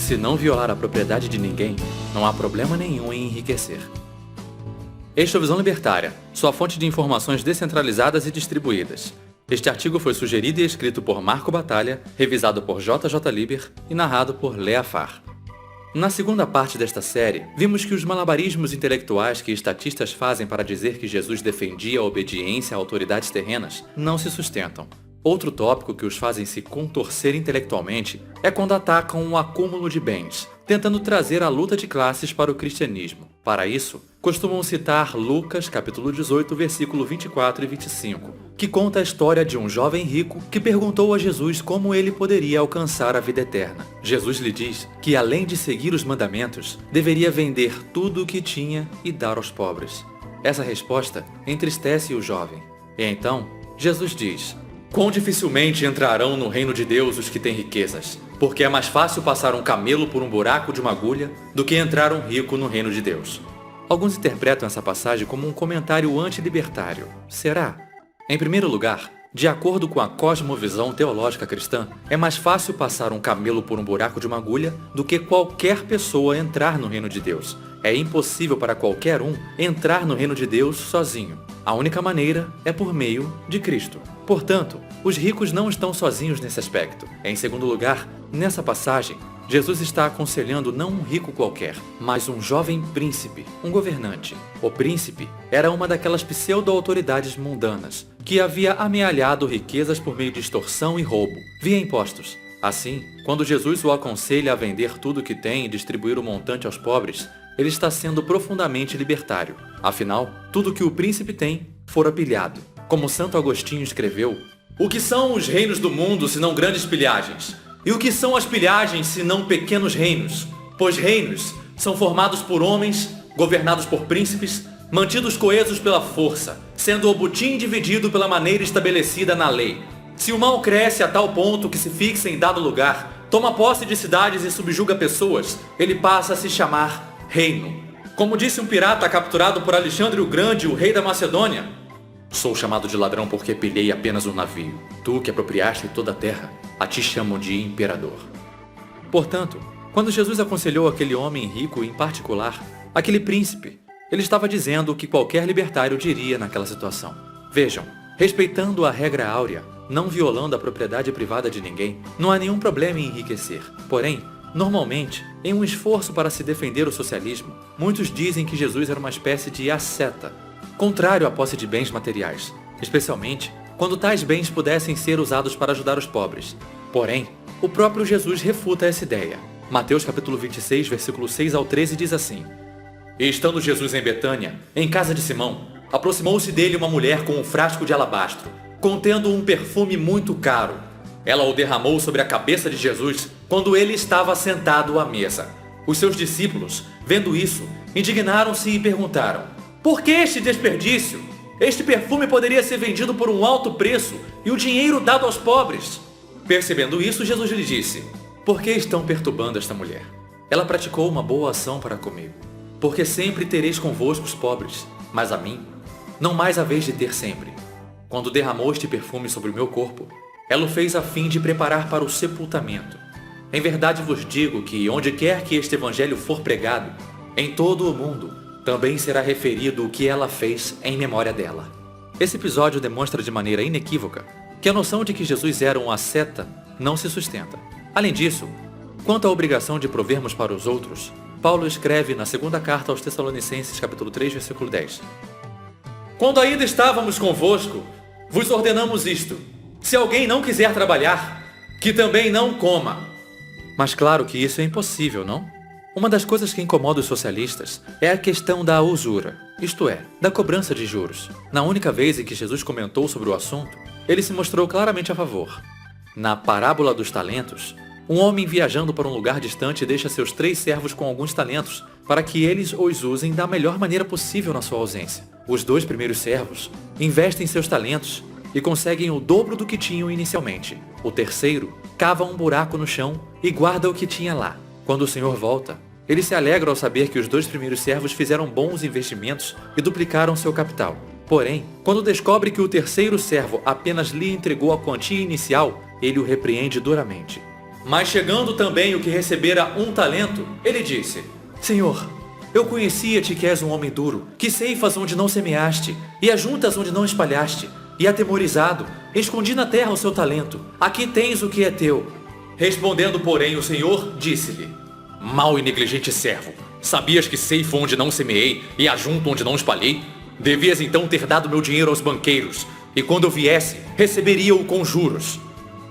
Se não violar a propriedade de ninguém, não há problema nenhum em enriquecer. Este é o Visão Libertária, sua fonte de informações descentralizadas e distribuídas. Este artigo foi sugerido e escrito por Marco Batalha, revisado por JJ Liber e narrado por Lea Farr. Na segunda parte desta série, vimos que os malabarismos intelectuais que estatistas fazem para dizer que Jesus defendia a obediência a autoridades terrenas não se sustentam. Outro tópico que os fazem se contorcer intelectualmente é quando atacam o acúmulo de bens, tentando trazer a luta de classes para o cristianismo. Para isso, costumam citar Lucas, capítulo 18, versículo 24 e 25, que conta a história de um jovem rico que perguntou a Jesus como ele poderia alcançar a vida eterna. Jesus lhe diz que, além de seguir os mandamentos, deveria vender tudo o que tinha e dar aos pobres. Essa resposta entristece o jovem. E então, Jesus diz: quão dificilmente entrarão no reino de Deus os que têm riquezas, porque é mais fácil passar um camelo por um buraco de uma agulha do que entrar um rico no reino de Deus. Alguns interpretam essa passagem como um comentário antilibertário. Será? Em primeiro lugar, de acordo com a cosmovisão teológica cristã, é mais fácil passar um camelo por um buraco de uma agulha do que qualquer pessoa entrar no reino de Deus. É impossível para qualquer um entrar no reino de Deus sozinho. A única maneira é por meio de Cristo. Portanto, os ricos não estão sozinhos nesse aspecto. Em segundo lugar, nessa passagem, Jesus está aconselhando não um rico qualquer, mas um jovem príncipe, um governante. O príncipe era uma daquelas pseudo-autoridades mundanas, que havia amealhado riquezas por meio de extorsão e roubo, via impostos. Assim, quando Jesus o aconselha a vender tudo o que tem e distribuir o montante aos pobres, ele está sendo profundamente libertário. Afinal, tudo que o príncipe tem fora pilhado. Como Santo Agostinho escreveu: o que são os reinos do mundo senão grandes pilhagens? E o que são as pilhagens senão pequenos reinos? Pois reinos são formados por homens, governados por príncipes, mantidos coesos pela força, sendo o butim dividido pela maneira estabelecida na lei. Se o mal cresce a tal ponto que se fixa em dado lugar, toma posse de cidades e subjuga pessoas, ele passa a se chamar reino. Como disse um pirata capturado por Alexandre o Grande, o rei da Macedônia: sou chamado de ladrão porque pilhei apenas um navio. Tu que apropriaste toda a terra, a ti chamam de imperador. Portanto, quando Jesus aconselhou aquele homem rico em particular, aquele príncipe, ele estava dizendo o que qualquer libertário diria naquela situação. Vejam, respeitando a regra áurea, não violando a propriedade privada de ninguém, não há nenhum problema em enriquecer. Porém, normalmente, em um esforço para se defender o socialismo, muitos dizem que Jesus era uma espécie de asceta, contrário à posse de bens materiais, especialmente quando tais bens pudessem ser usados para ajudar os pobres. Porém, o próprio Jesus refuta essa ideia. Mateus capítulo 26, versículo 6 ao 13 diz assim: e estando Jesus em Betânia, em casa de Simão, aproximou-se dele uma mulher com um frasco de alabastro, contendo um perfume muito caro. Ela o derramou sobre a cabeça de Jesus quando ele estava sentado à mesa. Os seus discípulos, vendo isso, indignaram-se e perguntaram: por que este desperdício? Este perfume poderia ser vendido por um alto preço e o dinheiro dado aos pobres. Percebendo isso, Jesus lhe disse: por que estão perturbando esta mulher? Ela praticou uma boa ação para comigo. Porque sempre tereis convosco os pobres, mas a mim não mais haveis de ter sempre. Quando derramou este perfume sobre o meu corpo, ela o fez a fim de preparar para o sepultamento. Em verdade vos digo que, onde quer que este evangelho for pregado, em todo o mundo, também será referido o que ela fez em memória dela. Esse episódio demonstra de maneira inequívoca que a noção de que Jesus era um asceta não se sustenta. Além disso, quanto à obrigação de provermos para os outros, Paulo escreve na segunda carta aos Tessalonicenses, capítulo 3, versículo 10. Quando ainda estávamos convosco, vos ordenamos isto: se alguém não quiser trabalhar, que também não coma. Mas claro que isso é impossível, não? Uma das coisas que incomoda os socialistas é a questão da usura, isto é, da cobrança de juros. Na única vez em que Jesus comentou sobre o assunto, ele se mostrou claramente a favor. Na parábola dos talentos, um homem viajando para um lugar distante deixa seus 3 servos com alguns talentos para que eles os usem da melhor maneira possível na sua ausência. Os 2 primeiros servos investem seus talentos e conseguem o dobro do que tinham inicialmente. O terceiro cava um buraco no chão e guarda o que tinha lá. Quando o Senhor volta, ele se alegra ao saber que os 2 primeiros servos fizeram bons investimentos e duplicaram seu capital. Porém, quando descobre que o terceiro servo apenas lhe entregou a quantia inicial, ele o repreende duramente. Mas chegando também o que recebera 1 talento, ele disse: Senhor, eu conhecia-te que és um homem duro, que ceifas onde não semeaste, e ajuntas onde não espalhaste. E atemorizado, escondi na terra o seu talento. Aqui tens o que é teu. Respondendo, porém, o Senhor disse-lhe: Mau e negligente servo, sabias que ceifo onde não semeei e ajunto onde não espalhei? Devias então ter dado meu dinheiro aos banqueiros, e quando eu viesse, receberia-o com juros.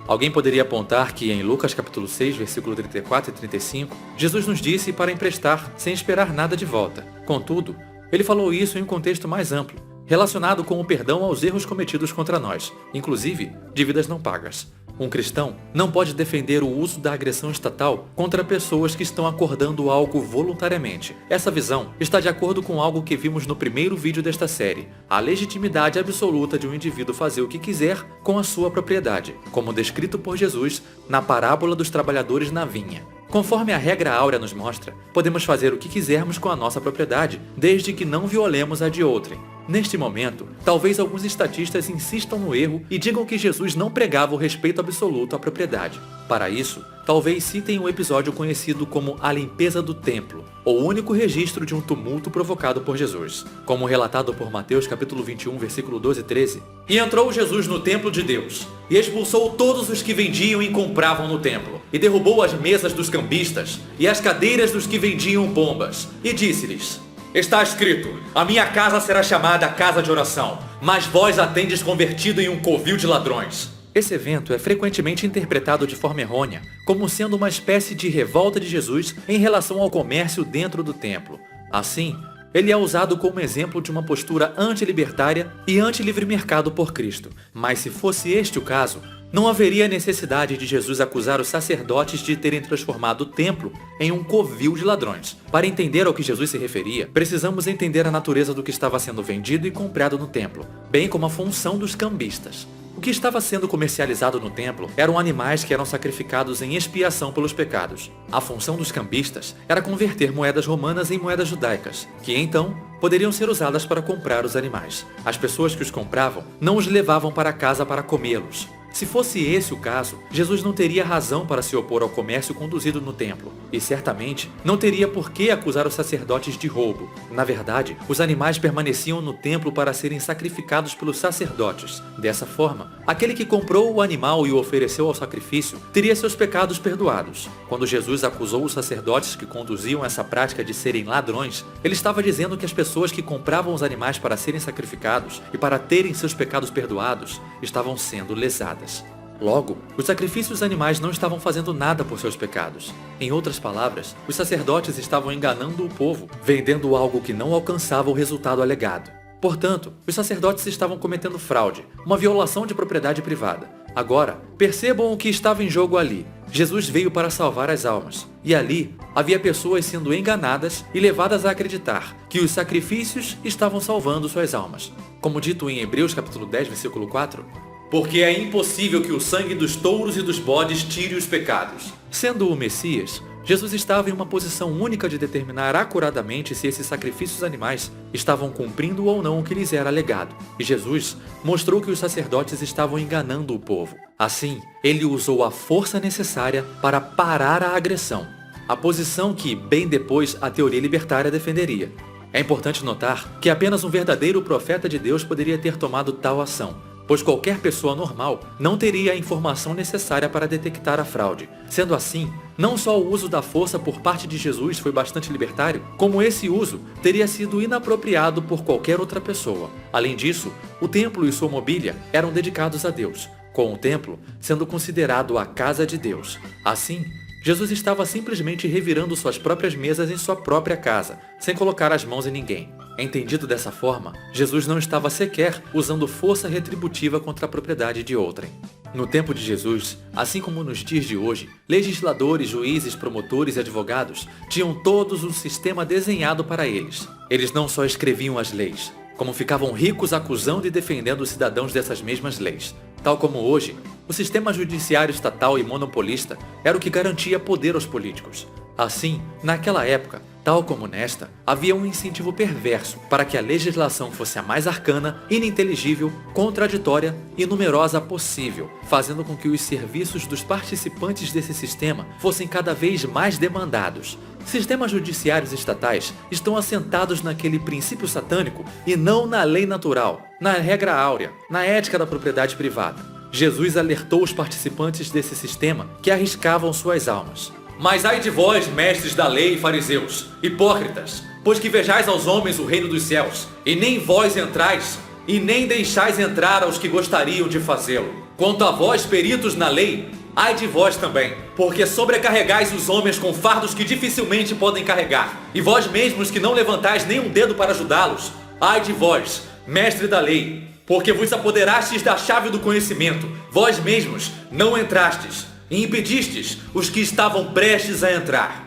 Alguém poderia apontar que em Lucas capítulo 6, versículo 34 e 35, Jesus nos disse para emprestar sem esperar nada de volta. Contudo, ele falou isso em um contexto mais amplo, relacionado com o perdão aos erros cometidos contra nós, inclusive dívidas não pagas. Um cristão não pode defender o uso da agressão estatal contra pessoas que estão acordando algo voluntariamente. Essa visão está de acordo com algo que vimos no primeiro vídeo desta série, a legitimidade absoluta de um indivíduo fazer o que quiser com a sua propriedade, como descrito por Jesus na parábola dos trabalhadores na vinha. Conforme a regra áurea nos mostra, podemos fazer o que quisermos com a nossa propriedade, desde que não violemos a de outrem. Neste momento, talvez alguns estatistas insistam no erro e digam que Jesus não pregava o respeito absoluto à propriedade. Para isso, talvez citem um episódio conhecido como a limpeza do templo, o único registro de um tumulto provocado por Jesus, como relatado por Mateus capítulo 21, versículo 12 e 13. E entrou Jesus no templo de Deus, e expulsou todos os que vendiam e compravam no templo, e derrubou as mesas dos cambistas, e as cadeiras dos que vendiam pombas, e disse-lhes: Está escrito, a minha casa será chamada casa de oração, mas vós a tendes convertido em um covil de ladrões. Esse evento é frequentemente interpretado de forma errônea, como sendo uma espécie de revolta de Jesus em relação ao comércio dentro do templo. Assim, ele é usado como exemplo de uma postura antilibertária e anti-livre mercado por Cristo. Mas se fosse este o caso, não haveria necessidade de Jesus acusar os sacerdotes de terem transformado o templo em um covil de ladrões. Para entender ao que Jesus se referia, precisamos entender a natureza do que estava sendo vendido e comprado no templo, bem como a função dos cambistas. O que estava sendo comercializado no templo eram animais que eram sacrificados em expiação pelos pecados. A função dos cambistas era converter moedas romanas em moedas judaicas, que então poderiam ser usadas para comprar os animais. As pessoas que os compravam não os levavam para casa para comê-los. Se fosse esse o caso, Jesus não teria razão para se opor ao comércio conduzido no templo, e certamente não teria por que acusar os sacerdotes de roubo. Na verdade, os animais permaneciam no templo para serem sacrificados pelos sacerdotes. Dessa forma, aquele que comprou o animal e o ofereceu ao sacrifício teria seus pecados perdoados. Quando Jesus acusou os sacerdotes que conduziam essa prática de serem ladrões, ele estava dizendo que as pessoas que compravam os animais para serem sacrificados e para terem seus pecados perdoados estavam sendo lesadas. Logo, os sacrifícios animais não estavam fazendo nada por seus pecados. Em outras palavras, os sacerdotes estavam enganando o povo, vendendo algo que não alcançava o resultado alegado. Portanto, os sacerdotes estavam cometendo fraude, uma violação de propriedade privada. Agora, percebam o que estava em jogo ali. Jesus veio para salvar as almas. E ali, havia pessoas sendo enganadas e levadas a acreditar que os sacrifícios estavam salvando suas almas. Como dito em Hebreus capítulo 10, versículo 4, porque é impossível que o sangue dos touros e dos bodes tire os pecados. Sendo o Messias, Jesus estava em uma posição única de determinar acuradamente se esses sacrifícios animais estavam cumprindo ou não o que lhes era alegado. E Jesus mostrou que os sacerdotes estavam enganando o povo. Assim, ele usou a força necessária para parar a agressão, a posição que, bem depois, a teoria libertária defenderia. É importante notar que apenas um verdadeiro profeta de Deus poderia ter tomado tal ação, pois qualquer pessoa normal não teria a informação necessária para detectar a fraude. Sendo assim, não só o uso da força por parte de Jesus foi bastante libertário, como esse uso teria sido inapropriado por qualquer outra pessoa. Além disso, o templo e sua mobília eram dedicados a Deus, com o templo sendo considerado a casa de Deus. Assim, Jesus estava simplesmente revirando suas próprias mesas em sua própria casa, sem colocar as mãos em ninguém. Entendido dessa forma, Jesus não estava sequer usando força retributiva contra a propriedade de outrem. No tempo de Jesus, assim como nos dias de hoje, legisladores, juízes, promotores e advogados tinham todos um sistema desenhado para eles. Eles não só escreviam as leis, como ficavam ricos acusando e defendendo os cidadãos dessas mesmas leis. Tal como hoje, o sistema judiciário estatal e monopolista era o que garantia poder aos políticos. Assim, naquela época, Tal como nesta, havia um incentivo perverso para que a legislação fosse a mais arcana, ininteligível, contraditória e numerosa possível, fazendo com que os serviços dos participantes desse sistema fossem cada vez mais demandados. Sistemas judiciários estatais estão assentados naquele princípio satânico e não na lei natural, na regra áurea, na ética da propriedade privada. Jesus alertou os participantes desse sistema que arriscavam suas almas. Mas ai de vós, mestres da lei e fariseus, hipócritas, pois que vejais aos homens o reino dos céus, e nem vós entrais, e nem deixais entrar aos que gostariam de fazê-lo. Quanto a vós, peritos na lei, ai de vós também, porque sobrecarregais os homens com fardos que dificilmente podem carregar, e vós mesmos que não levantais nem um dedo para ajudá-los, ai de vós, mestre da lei, porque vos apoderastes da chave do conhecimento, vós mesmos não entrastes, e impedistes os que estavam prestes a entrar.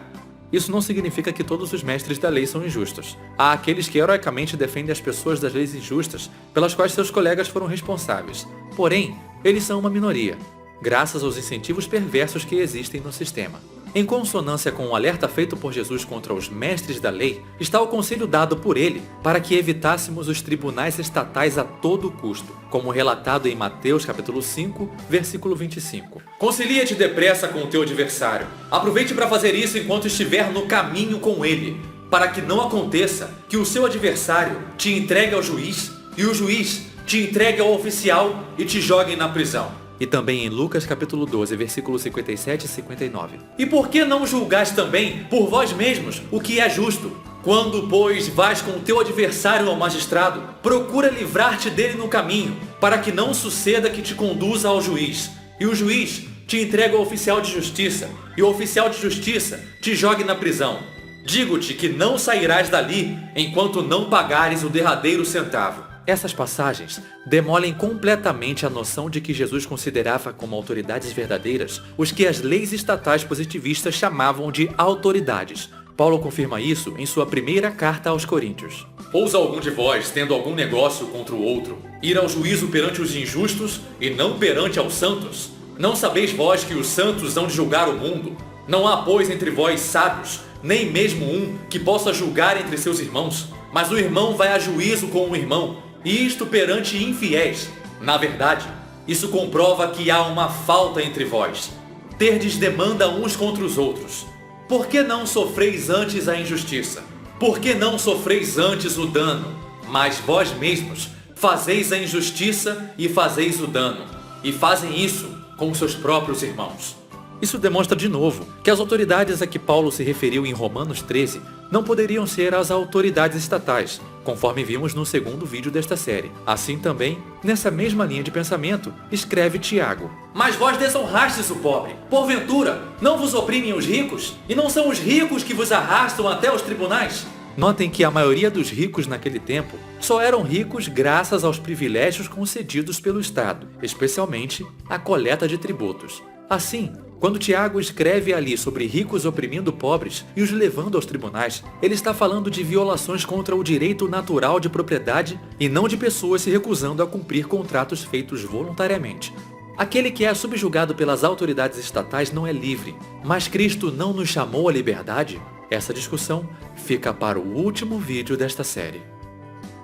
Isso não significa que todos os mestres da lei são injustos. Há aqueles que heroicamente defendem as pessoas das leis injustas, pelas quais seus colegas foram responsáveis. Porém, eles são uma minoria, graças aos incentivos perversos que existem no sistema. Em consonância com o alerta feito por Jesus contra os mestres da lei, está o conselho dado por ele para que evitássemos os tribunais estatais a todo custo, como relatado em Mateus capítulo 5, versículo 25. Concilia-te depressa com o teu adversário. Aproveite para fazer isso enquanto estiver no caminho com ele, para que não aconteça que o seu adversário te entregue ao juiz e o juiz te entregue ao oficial e te jogue na prisão. E também em Lucas capítulo 12, versículos 57 e 59. E por que não julgais também por vós mesmos o que é justo? Quando, pois, vais com o teu adversário ao magistrado, procura livrar-te dele no caminho, para que não suceda que te conduza ao juiz, e o juiz te entregue ao oficial de justiça, e o oficial de justiça te jogue na prisão. Digo-te que não sairás dali enquanto não pagares o derradeiro centavo. Essas passagens demolem completamente a noção de que Jesus considerava como autoridades verdadeiras os que as leis estatais positivistas chamavam de autoridades. Paulo confirma isso em sua primeira carta aos Coríntios. Ousa algum de vós, tendo algum negócio contra o outro, ir ao juízo perante os injustos e não perante aos santos? Não sabeis vós que os santos hão de julgar o mundo? Não há, pois, entre vós sábios, nem mesmo um que possa julgar entre seus irmãos, mas o irmão vai a juízo com o irmão, e isto perante infiéis. Na verdade, isso comprova que há uma falta entre vós. Terdes demanda uns contra os outros. Por que não sofreis antes a injustiça? Por que não sofreis antes o dano? Mas vós mesmos fazeis a injustiça e fazeis o dano, e fazem isso com seus próprios irmãos. Isso demonstra de novo que as autoridades a que Paulo se referiu em Romanos 13 não poderiam ser as autoridades estatais, conforme vimos no segundo vídeo desta série. Assim também, nessa mesma linha de pensamento, escreve Tiago. Mas vós desonrastes o pobre. Porventura, não vos oprimem os ricos? E não são os ricos que vos arrastam até os tribunais? Notem que a maioria dos ricos naquele tempo só eram ricos graças aos privilégios concedidos pelo Estado, especialmente a coleta de tributos. Assim, quando Tiago escreve ali sobre ricos oprimindo pobres e os levando aos tribunais, ele está falando de violações contra o direito natural de propriedade e não de pessoas se recusando a cumprir contratos feitos voluntariamente. Aquele que é subjugado pelas autoridades estatais não é livre, mas Cristo não nos chamou à liberdade? Essa discussão fica para o último vídeo desta série.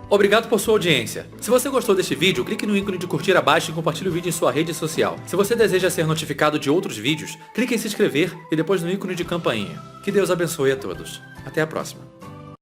Obrigado por sua audiência. Se você gostou deste vídeo, clique no ícone de curtir abaixo e compartilhe o vídeo em sua rede social. Se você deseja ser notificado de outros vídeos, clique em se inscrever e depois no ícone de campainha. Que Deus abençoe a todos. Até a próxima.